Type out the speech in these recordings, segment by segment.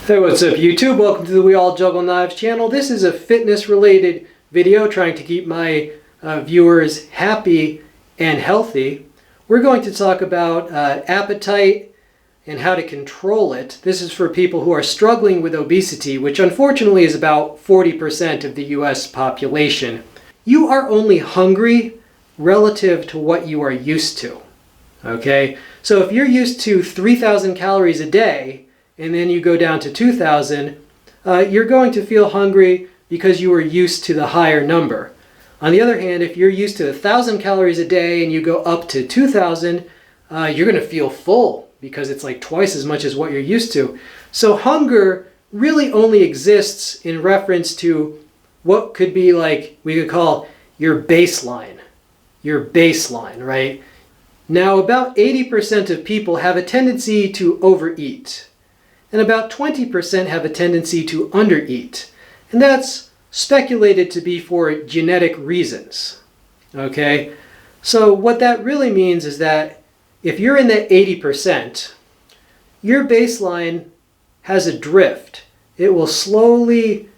Hey, what's up YouTube? Welcome to the We All Juggle Knives channel. This is a fitness related video trying to keep my viewers happy and healthy. We're going to talk about appetite and how to control it. This is for people who are struggling with obesity, which unfortunately is about 40% of the US population. You are only hungry relative to what you are used to. Okay? So if you're used to 3,000 calories a day, and then you go down to 2,000, you're going to feel hungry because you are used to the higher number. On the other hand, if you're used to 1,000 calories a day and you go up to 2,000, you're going to feel full because it's like twice as much as what you're used to. So hunger really only exists in reference to what could be like, we could call your baseline, right? Now, about 80% of people have a tendency to overeat, and about 20% have a tendency to undereat. And that's speculated to be for genetic reasons. Okay? So what that really means is that if you're in that 80%, your baseline has a drift. It will slowly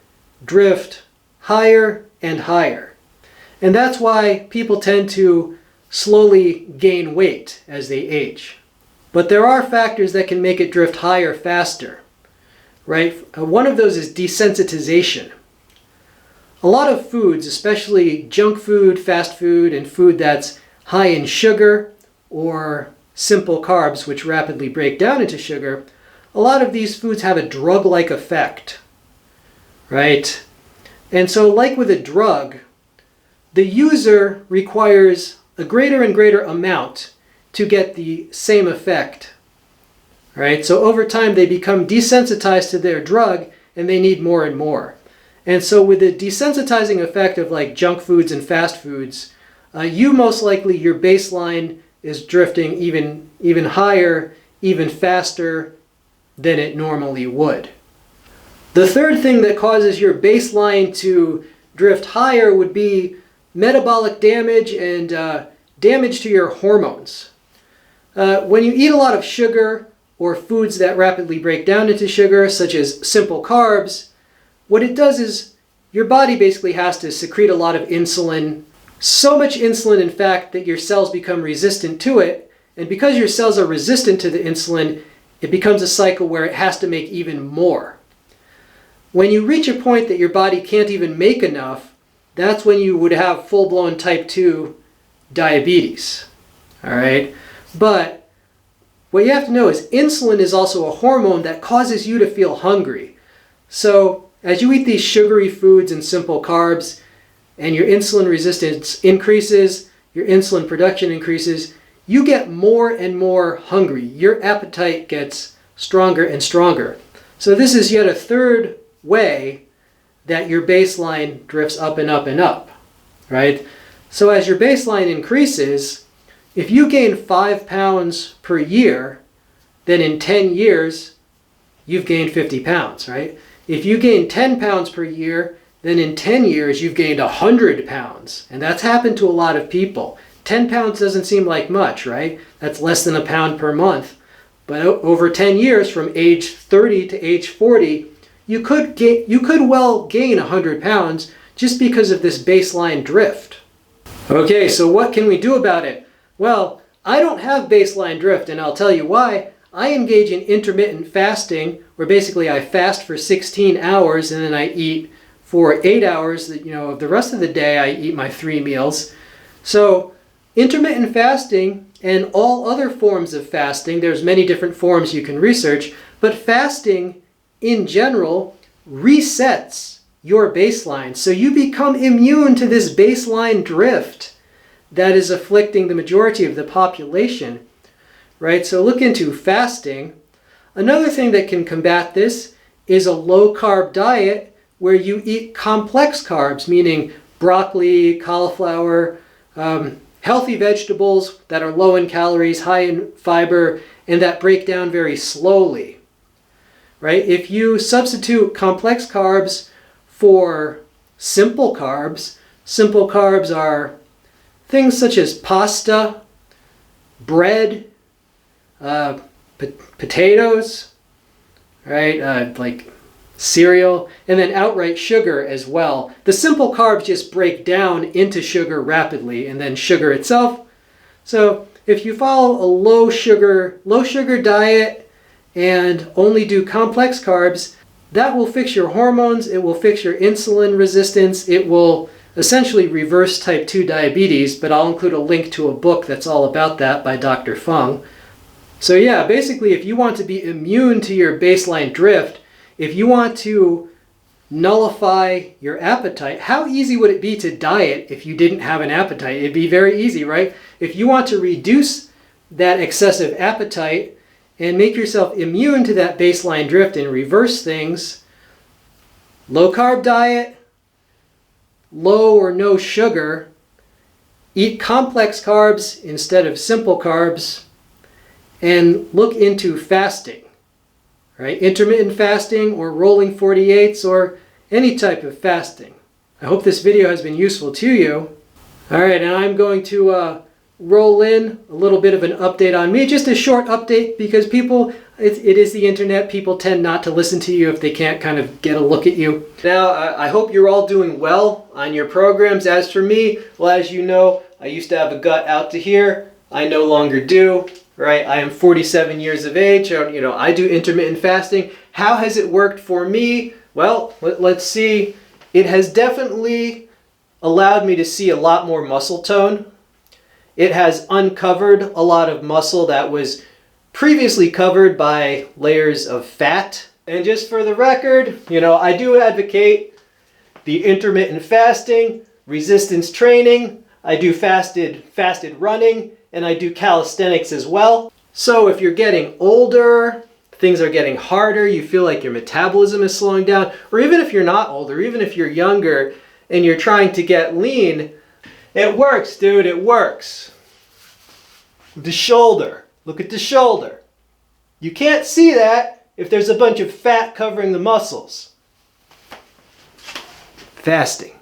drift higher and higher. And that's why people tend to slowly gain weight as they age. But there are factors that can make it drift higher faster, right? One of those is desensitization. A lot of foods, especially junk food, fast food, and food that's high in sugar or simple carbs, which rapidly break down into sugar, a lot of these foods have a drug-like effect, right? And so like with a drug, the user requires a greater and greater amount to get the same effect, right? So over time they become desensitized to their drug and they need more and more. And so with the desensitizing effect of like junk foods and fast foods, you most likely, your baseline is drifting even higher, even faster than it normally would. The third thing that causes your baseline to drift higher would be metabolic damage and damage to your hormones. When you eat a lot of sugar or foods that rapidly break down into sugar, such as simple carbs, what it does is your body basically has to secrete a lot of insulin. So much insulin, in fact, that your cells become resistant to it. And because your cells are resistant to the insulin, it becomes a cycle where it has to make even more. When you reach a point that your body can't even make enough, that's when you would have full-blown type 2 diabetes. All right? But what you have to know is insulin is also a hormone that causes you to feel hungry. So as you eat these sugary foods and simple carbs and your insulin resistance increases, your insulin production increases, you get more and more hungry. Your appetite gets stronger and stronger. So this is yet a third way that your baseline drifts up and up and up, right? So as your baseline increases, if you gain 5 pounds per year, then in 10 years, you've gained 50 pounds, right? If you gain 10 pounds per year, then in 10 years, you've gained 100 pounds. And that's happened to a lot of people. 10 pounds doesn't seem like much, right? That's less than a pound per month. But over 10 years, from age 30 to age 40, you could well gain 100 pounds just because of this baseline drift. Okay, so what can we do about it? Well, I don't have baseline drift, and I'll tell you why. I engage in intermittent fasting, where basically I fast for 16 hours and then I eat for 8 hours. The rest of the day I eat my 3 meals. So intermittent fasting and all other forms of fasting, there's many different forms you can research, but fasting in general resets your baseline. So you become immune to this baseline drift that is afflicting the majority of the population, right? So look into fasting. Another thing that can combat this is a low-carb diet where you eat complex carbs, meaning broccoli, cauliflower, healthy vegetables that are low in calories, high in fiber, and that break down very slowly, right? If you substitute complex carbs for simple carbs are things such as pasta, bread, potatoes, right? Like cereal, and then outright sugar as well. The simple carbs just break down into sugar rapidly, and then sugar itself. So if you follow a low sugar diet and only do complex carbs, that will fix your hormones, it will fix your insulin resistance, it will essentially reverse type 2 diabetes, but I'll include a link to a book that's all about that by Dr. Fung. So yeah, basically if you want to be immune to your baseline drift, if you want to nullify your appetite, how easy would it be to diet if you didn't have an appetite? It'd be very easy, right? If you want to reduce that excessive appetite and make yourself immune to that baseline drift and reverse things, low carb diet, low or no sugar, eat complex carbs instead of simple carbs, and look into fasting, right? Intermittent fasting or rolling 48s or any type of fasting. I hope this video has been useful to you. All right, and I'm going to roll in a little bit of an update on me, just a short update, because people, it is the internet, people tend not to listen to you if they can't kind of get a look at you. Now, I hope you're all doing well on your programs. As for me, well, as you know, I used to have a gut out to here. I no longer do, right? I am 47 years of age. You know, I do intermittent fasting. How has it worked for me? Well, let's see. It has definitely allowed me to see a lot more muscle tone. It has uncovered a lot of muscle that was previously covered by layers of fat. And just for the record, you know, I do advocate the intermittent fasting, resistance training. I do fasted running, and I do calisthenics as well. So if you're getting older, things are getting harder, you feel like your metabolism is slowing down, or even if you're not older, even if you're younger and you're trying to get lean, it works, dude, it works. The shoulder, look at the shoulder. You can't see that if there's a bunch of fat covering the muscles. Fasting.